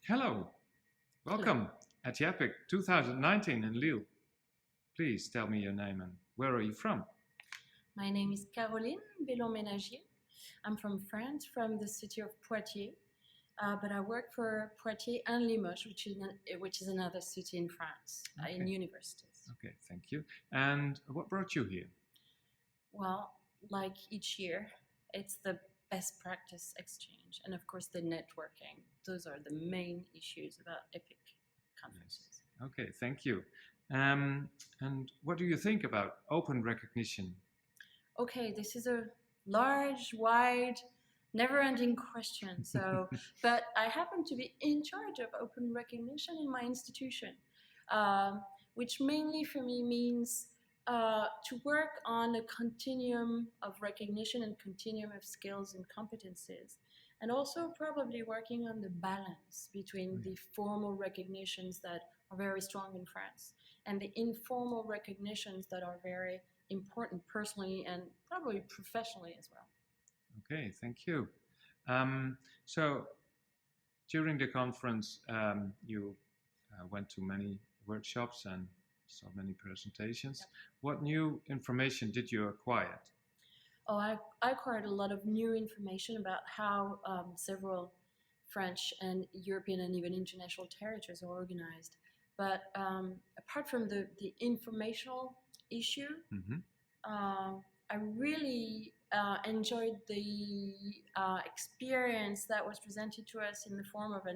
Hello, welcome at the ePIC 2019 in Lille. Please tell me your name and where are you from? My name is Caroline Nagier. I'm from France, from the city of Poitiers, but I work for Poitiers and Limoges, which is another city in France, in universities. Okay, thank you. And what brought you here? Well, like each year, it's the best practice exchange and of course the networking. Those are the main issues about ePIC conferences. Yes. Okay, thank you. And what do you think about open recognition? Okay, this is a large, wide, never-ending question. So, but I happen to be in charge of open recognition in my institution, which mainly for me means to work on a continuum of recognition and continuum of skills and competencies, and also probably working on the balance between the formal recognitions that are very strong in France and the informal recognitions that are very important personally and probably professionally as well. Okay, thank you. So during the conference, you went to many workshops and saw many presentations. Yep. What new information did you acquire? Oh, I acquired a lot of new information about how several French and European and even international territories are organized. But apart from the informational issue, I really enjoyed the experience that was presented to us in the form of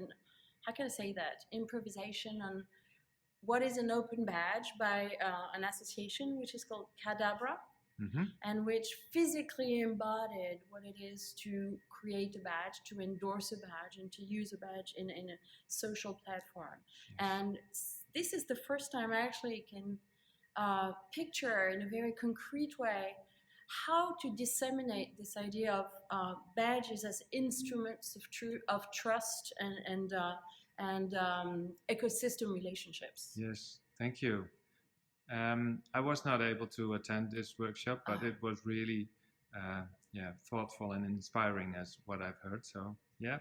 improvisation on what is an open badge by an association which is called Cadabra, and which physically embodied what it is to create a badge, to endorse a badge, and to use a badge in a social platform. Yes. And this is the first time I actually can picture in a very concrete way how to disseminate this idea of badges as instruments of trust and ecosystem relationships. Yes, thank you. I was not able to attend this workshop, but it was really thoughtful and inspiring as what I've heard. So yeah.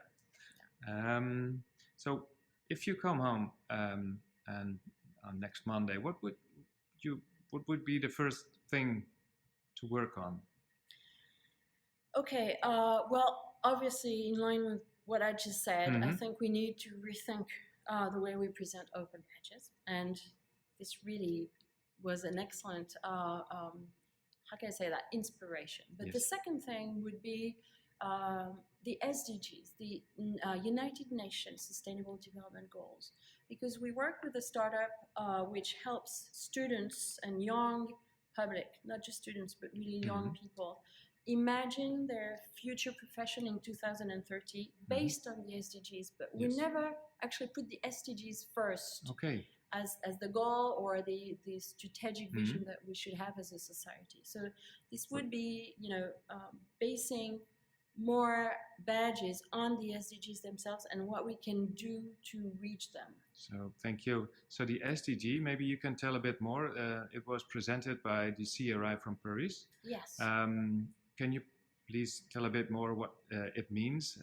So if you come home and on next Monday, what would be the first thing to work on? Okay, well, obviously in line with what I just said, I think we need to rethink the way we present open badges, and this really was an excellent, inspiration. But yes. The second thing would be the SDGs, the United Nations Sustainable Development Goals, because we work with a startup which helps students and young public, not just students, but really young people, imagine their future profession in 2030 based on the SDGs, but we never actually put the SDGs first as the goal or the strategic vision that we should have as a society. So this would be, basing more badges on the SDGs themselves and what we can do to reach them. So thank you. So the SDG, maybe you can tell a bit more. It was presented by the CRI from Paris. Yes. Can you please tell a bit more what it means?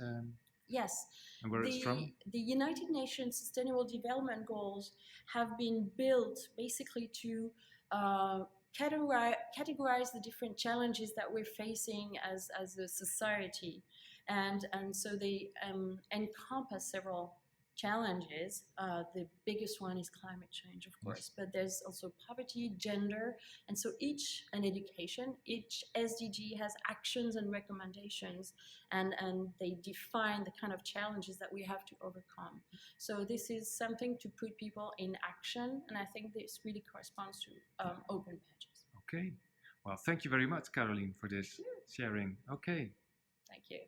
Yes. And where it's from? The United Nations Sustainable Development Goals have been built basically to categorize the different challenges that we're facing as a society. And so they encompass several challenges. The biggest one is climate change, of course, but there's also poverty, gender, and so each SDG has actions and recommendations, and they define the kind of challenges that we have to overcome. So this is something to put people in action, and I think this really corresponds to open badges. Okay. Well, thank you very much, Caroline, for this sharing. Okay. Thank you.